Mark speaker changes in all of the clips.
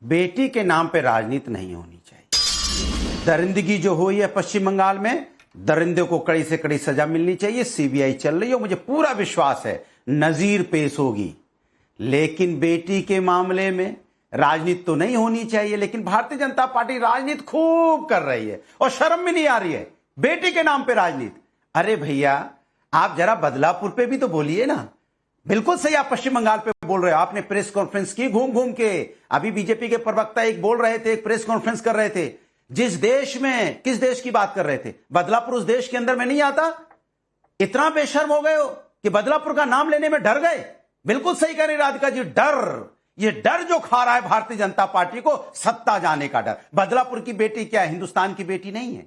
Speaker 1: बेटी के नाम पे राजनीति नहीं होनी चाहिए। दरिंदगी जो हुई है पश्चिम बंगाल में, दरिंदे को कड़ी से कड़ी सजा मिलनी चाहिए। सीबीआई चल रही है, मुझे पूरा विश्वास है नजीर पेश होगी। लेकिन बेटी के मामले में राजनीति तो नहीं होनी चाहिए, लेकिन भारतीय जनता पार्टी राजनीति खूब कर रही है और शर्म भी नहीं आ रही है। बेटी के नाम पे राजनीति। अरे भैया, आप जरा बदलापुर पे भी तो बोलिए ना। बिल्कुल सही, आप पश्चिम बंगाल पे बोल रहे हो। आपने प्रेस कॉन्फ्रेंस की घूम घूम के। अभी बीजेपी के प्रवक्ता एक बोल रहे थे, एक प्रेस कॉन्फ्रेंस कर रहे थे। जिस देश में, किस देश की बात कर रहे थे? बदलापुर उस देश के अंदर में नहीं आता। इतना बेशर्म हो गए हो कि बदलापुर का नाम लेने में डर गए। बिल्कुल सही कह रही राधिका जी, डर, ये डर जो खा रहा है भारतीय जनता पार्टी को, सत्ता जाने का डर। बदलापुर की बेटी क्या हिंदुस्तान की बेटी नहीं है?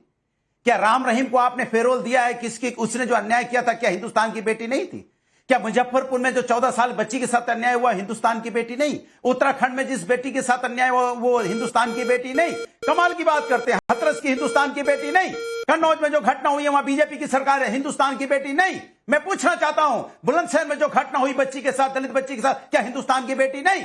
Speaker 1: क्या राम रहीम को आपने फेरोल दिया है? किसकी, उसने जो अन्याय किया था, क्या हिंदुस्तान की बेटी नहीं थी? क्या मुजफ्फरपुर में जो 14 साल बच्ची के साथ अन्याय हुआ, हिंदुस्तान की बेटी नहीं? उत्तराखंड में जिस बेटी के साथ अन्याय हुआ, वो हिंदुस्तान की बेटी नहीं? कमाल की बात करते हैं। हाथरस की हिंदुस्तान की बेटी नहीं? कन्नौज में जो घटना हुई है, वहां बीजेपी की सरकार है, हिंदुस्तान की बेटी नहीं? मैं पूछना चाहता हूं, बुलंदशहर में जो घटना हुई बच्ची के साथ, दलित बच्ची के साथ, क्या हिंदुस्तान की बेटी नहीं?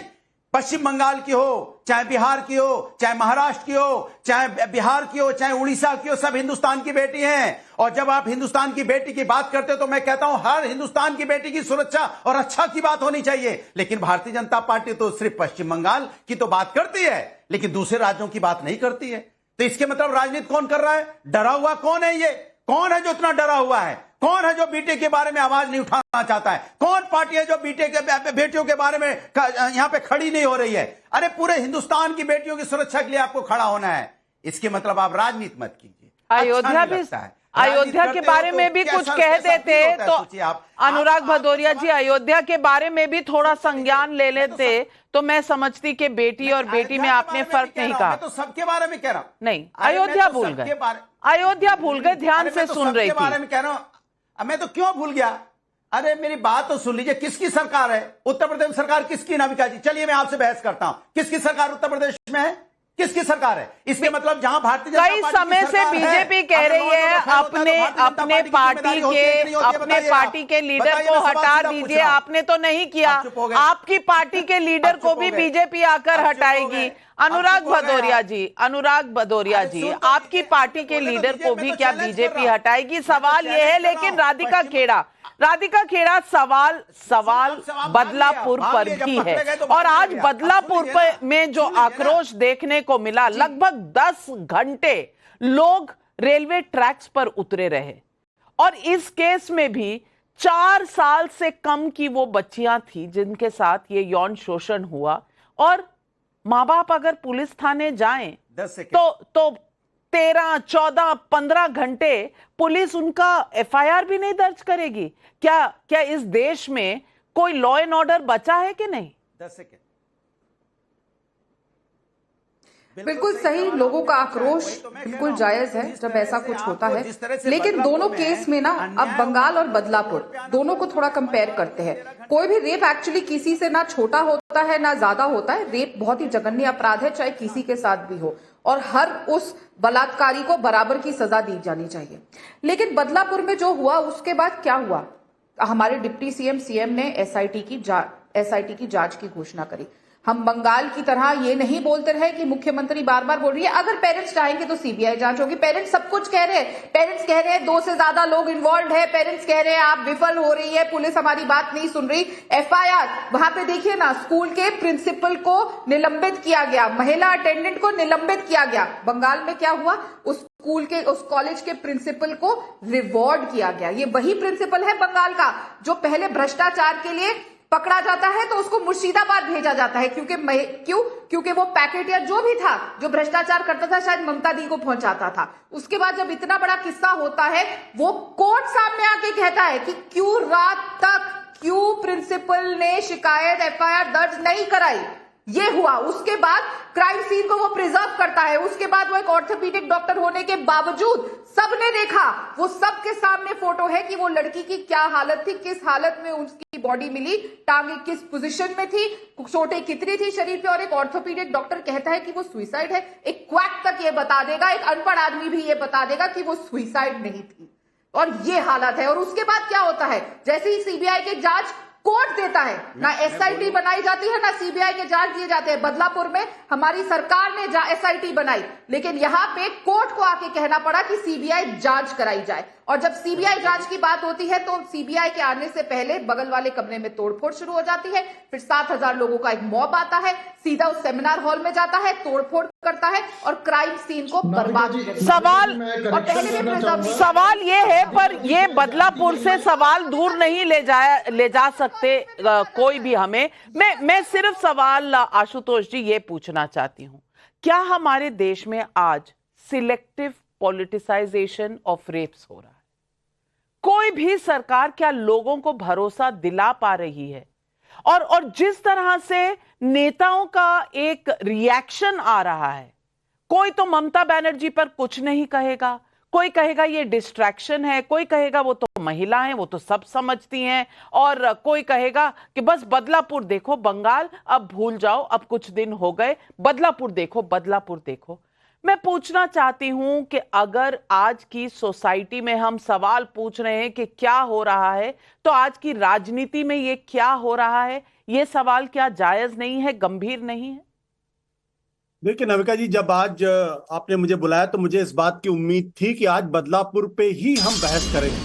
Speaker 1: पश्चिम बंगाल की हो, चाहे बिहार की हो, चाहे महाराष्ट्र की हो, चाहे बिहार की हो, चाहे उड़ीसा की हो, सब हिंदुस्तान की बेटी हैं। और जब आप हिंदुस्तान की बेटी की बात करते हो तो मैं कहता हूं हर हिंदुस्तान की बेटी की सुरक्षा और अच्छा की बात होनी चाहिए। लेकिन भारतीय जनता पार्टी तो सिर्फ पश्चिम बंगाल की तो बात करती है, लेकिन दूसरे राज्यों की बात नहीं करती है। तो इसके मतलब राजनीति कौन कर रहा है? डरा हुआ कौन है? ये कौन है जो इतना डरा हुआ है? कौन है जो बीटे के बारे में आवाज नहीं उठाना चाहता है? कौन पार्टी है जो बीटे के बेटियों के बारे में यहां पे खड़ी नहीं हो रही है? अरे पूरे हिंदुस्तान की बेटियों की सुरक्षा के लिए आपको खड़ा होना है। इसके मतलब आप राजनीति मत कीजिए।
Speaker 2: अयोध्या भी, अयोध्या के बारे में भी कुछ कह देते तो अनुराग भदौरिया जी, अयोध्या के बारे में भी थोड़ा संज्ञान ले लेते तो मैं समझती कि बेटी और बेटी में आपने फर्क नहीं कहा।
Speaker 1: मैं तो सबके बारे में कह रहा हूं।
Speaker 2: नहीं, अयोध्या भूल गए, अयोध्या भूल गए, ध्यान से सुन रही थी।
Speaker 1: बारे में कह रहा हूं। मैं तो क्यों भूल गया? अरे मेरी बात तो सुन लीजिए। किसकी सरकार है उत्तर प्रदेश सरकार? किसकी नाविका जी? चलिए मैं आपसे बहस करता हूं, किसकी सरकार उत्तर प्रदेश में है? किसकी सरकार है? इसके मतलब जहां भारतीय जनता
Speaker 2: पार्टी, कई समय से बीजेपी कह रही है अपने पार्टी के लीडर को हटा दीजिए। आपने तो नहीं किया। आपकी पार्टी के लीडर को भी बीजेपी आकर हटाएगी। अनुराग भदौरिया जी, आपकी पार्टी के लीडर को भी क्या बीजेपी हटाएगी? सवाल यह है। लेकिन राधिका खेड़ा, सवाल बदलापुर पर भी है। और आज बदलापुर में जो आक्रोश देखने को मिला, लगभग 10 घंटे लोग रेलवे ट्रैक्स पर उतरे रहे। और इस केस में भी 4 साल से कम की वो बच्चियां थी जिनके साथ ये यौन शोषण हुआ। और माँ बाप अगर पुलिस थाने जाएं तो 13, 14, 15 घंटे पुलिस उनका एफआईआर भी नहीं दर्ज करेगी। क्या इस देश में कोई लॉ एंड ऑर्डर बचा है कि नहीं?
Speaker 1: 10 सेकेंड।
Speaker 3: बिल्कुल सही, लोगों का आक्रोश बिल्कुल जायज है जब ऐसा कुछ होता है। लेकिन दोनों केस में ना, अब बंगाल और बदलापुर दोनों को थोड़ा कंपेयर करते हैं। कोई भी रेप एक्चुअली किसी से ना छोटा होता है ना ज्यादा होता है। रेप बहुत ही जघन्य अपराध है, चाहे किसी के साथ भी हो, और हर उस बलात्कारी को बराबर की सजा दी जानी चाहिए। लेकिन बदलापुर में जो हुआ उसके बाद क्या हुआ? हमारे डिप्टी सीएम ने एसआईटी की जांच की घोषणा करी। हम बंगाल की तरह ये नहीं बोलते रहे कि मुख्यमंत्री बार बार बोल रही है अगर पेरेंट्स चाहेंगे तो सीबीआई जांच होगी। पेरेंट्स सब कुछ कह रहे हैं। पेरेंट्स कह रहे हैं 2 से ज्यादा लोग इन्वॉल्व है। पेरेंट्स कह रहे हैं आप विफल हो रही है, पुलिस हमारी बात नहीं सुन रही। एफआईआर वहां पे देखिए ना, स्कूल के प्रिंसिपल को निलंबित किया गया, महिला अटेंडेंट को निलंबित किया गया। बंगाल में क्या हुआ? उस कॉलेज के प्रिंसिपल को रिवॉर्ड किया गया। ये वही प्रिंसिपल है बंगाल का जो पहले भ्रष्टाचार के लिए पकड़ा जाता है तो उसको मुर्शिदाबाद भेजा जाता है। क्योंकि वो पैकेट या जो भी था जो भ्रष्टाचार करता था शायद ममता दी को पहुंचाता था। उसके बाद जब इतना बड़ा किस्सा होता है, वो कोर्ट सामने आके कहता है कि क्यों प्रिंसिपल ने शिकायत एफआईआर दर्ज नहीं कराई। ये हुआ। उसके बाद क्राइम सीन को वो प्रिजर्व करता है। उसके बाद वो एक ऑर्थोपेडिक डॉक्टर होने के बावजूद सबने देखा, वो सबके सामने फोटो है कि वो लड़की की क्या हालत थी, किस हालत में उसकी बॉडी मिली, टांगे किस पोजीशन में थी, चोटें कितनी थी शरीर पे। और एक ऑर्थोपेडिक डॉक्टर कहता है कि वो सुइसाइड है। एक क्वैक तक ये बता देगा, एक अनपढ़ आदमी भी ये बता देगा कि वो सुइसाइड नहीं थी। और ये हालत है। और उसके बाद क्या होता है? जैसे ही सीबीआई की जांच कोर्ट देता है, ना एसआईटी बनाई जाती है, ना सीबीआई के जांच दिए जाते हैं। बदलापुर में हमारी सरकार ने एसआईटी बनाई, लेकिन यहां पे कोर्ट को आके कहना पड़ा कि सीबीआई जांच कराई जाए। और जब सीबीआई जांच की बात होती है तो सीबीआई के आने से पहले बगल वाले कमरे में तोड़फोड़ शुरू हो जाती है। फिर 7,000 लोगों का एक मॉब आता है, सीधा उस सेमिनार हॉल में जाता है, तोड़फोड़ करता है और क्राइम सीन को बर्बाद कर देता है।
Speaker 2: सवाल ये है, पर ये बदलापुर से सवाल दूर नहीं ले जा सकते कोई भी हमें। मैं सिर्फ सवाल आशुतोष जी ये पूछना चाहती हूं, क्या हमारे देश में आज सिलेक्टिव पॉलिटिसाइजेशन ऑफ रेप्स हो रहा है? कोई भी सरकार क्या लोगों को भरोसा दिला पा रही है? और जिस तरह से नेताओं का एक रिएक्शन आ रहा है, कोई तो ममता बनर्जी पर कुछ नहीं कहेगा, कोई कहेगा ये डिस्ट्रैक्शन है, कोई कहेगा वो तो महिला है, वो तो सब समझती हैं, और कोई कहेगा कि बस बदलापुर देखो, बंगाल अब भूल जाओ, अब कुछ दिन हो गए, बदलापुर देखो, बदलापुर देखो। मैं पूछना चाहती हूं कि अगर आज की सोसाइटी में हम सवाल पूछ रहे हैं कि क्या हो रहा है, तो आज की राजनीति में ये क्या हो रहा है, ये सवाल क्या जायज नहीं है, गंभीर नहीं है?
Speaker 4: देखिए नविका जी, जब आज आपने मुझे बुलाया तो मुझे इस बात की उम्मीद थी कि आज बदलापुर पे ही हम बहस करेंगे,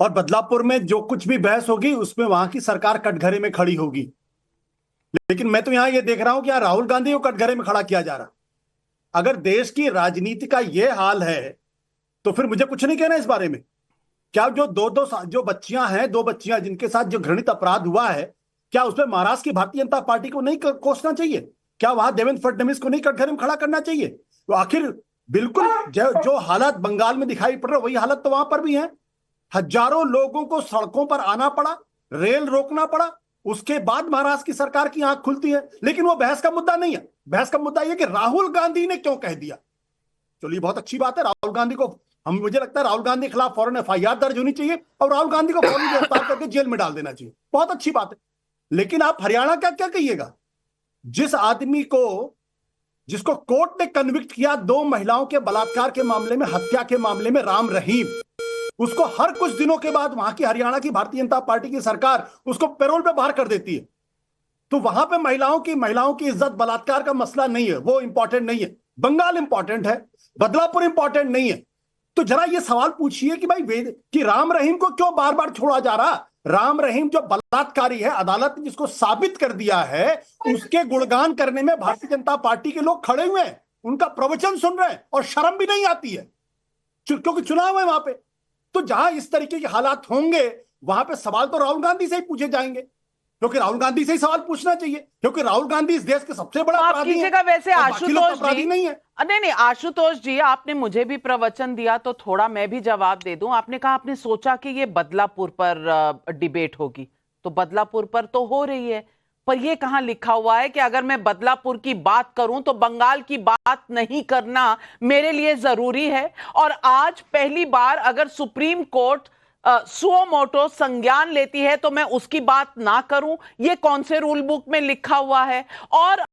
Speaker 4: और बदलापुर में जो कुछ भी बहस होगी उसमें वहां की सरकार कटघरे में खड़ी होगी। लेकिन मैं तो यहां ये देख रहा हूं कि यहाँ राहुल गांधी को कटघरे में खड़ा किया जा रहा। अगर देश की राजनीति का ये हाल है तो फिर मुझे कुछ नहीं कहना इस बारे में। क्या जो जो बच्चियां हैं, 2 बच्चियां जिनके साथ जो घृणित अपराध हुआ है, क्या उसमें महाराष्ट्र की भारतीय जनता पार्टी को नहीं कोसना चाहिए? क्या वहां देवेंद्र फडणवीस को नहीं कटघरे में खड़ा करना चाहिए? तो आखिर बिल्कुल जो हालत बंगाल में दिखाई पड़ रहा है वही हालत तो वहां पर भी है। हजारों लोगों को सड़कों पर आना पड़ा, रेल रोकना पड़ा, उसके बाद महाराष्ट्र की सरकार की आंख खुलती है। लेकिन वो बहस का मुद्दा नहीं है। बहस का मुद्दा यह कि राहुल गांधी ने क्यों कह दिया। चलिए बहुत अच्छी बात है, राहुल गांधी को मुझे लगता है राहुल गांधी के खिलाफ फौरन एफआईआर दर्ज होनी चाहिए और राहुल गांधी को फौरन गिरफ्तार करके जेल में डाल देना चाहिए। बहुत अच्छी बात है। लेकिन आप हरियाणा का क्या कहिएगा? जिस आदमी को, जिसको कोर्ट ने कन्विक्ट किया 2 महिलाओं के बलात्कार के मामले में, हत्या के मामले में, राम रहीम, उसको हर कुछ दिनों के बाद वहां की हरियाणा की भारतीय जनता पार्टी की सरकार उसको पैरोल पे बाहर कर देती है। तो वहां पे महिलाओं की इज्जत, बलात्कार का मसला नहीं है, वो इंपॉर्टेंट नहीं है। बंगाल इंपॉर्टेंट है, बदलापुर इंपॉर्टेंट नहीं है। तो जरा ये सवाल पूछिए कि भाई कि राम रहीम को क्यों बार बार छोड़ा जा रहा? राम रहीम जो बलात्कारी है, अदालत ने जिसको साबित कर दिया है, उसके गुणगान करने में भारतीय जनता पार्टी के लोग खड़े हुए हैं, उनका प्रवचन सुन रहे हैं और शर्म भी नहीं आती है, क्योंकि चुनाव है वहां पे। तो जहां इस तरीके के हालात होंगे वहां पे सवाल तो राहुल गांधी से ही पूछे जाएंगे, क्योंकि राहुल गांधी से ही सवाल पूछना चाहिए, क्योंकि राहुल गांधी इस देश के सबसे बड़ा अपराधी हैं।
Speaker 2: वैसे आशुतोष जी
Speaker 4: नहीं है।
Speaker 2: नहीं, आशुतोष जी, आपने मुझे भी प्रवचन दिया तो थोड़ा मैं भी जवाब दे दूं। आपने कहा आपने सोचा कि ये बदलापुर पर डिबेट होगी, तो बदलापुर पर तो हो रही है, पर ये कहां लिखा हुआ है कि अगर मैं बदलापुर की बात करूं तो बंगाल की बात नहीं करना मेरे लिए जरूरी है? और आज पहली बार अगर सुप्रीम कोर्ट सुओ मोटो संज्ञान लेती है तो मैं उसकी बात ना करूं, ये कौन से रूल बुक में लिखा हुआ है? और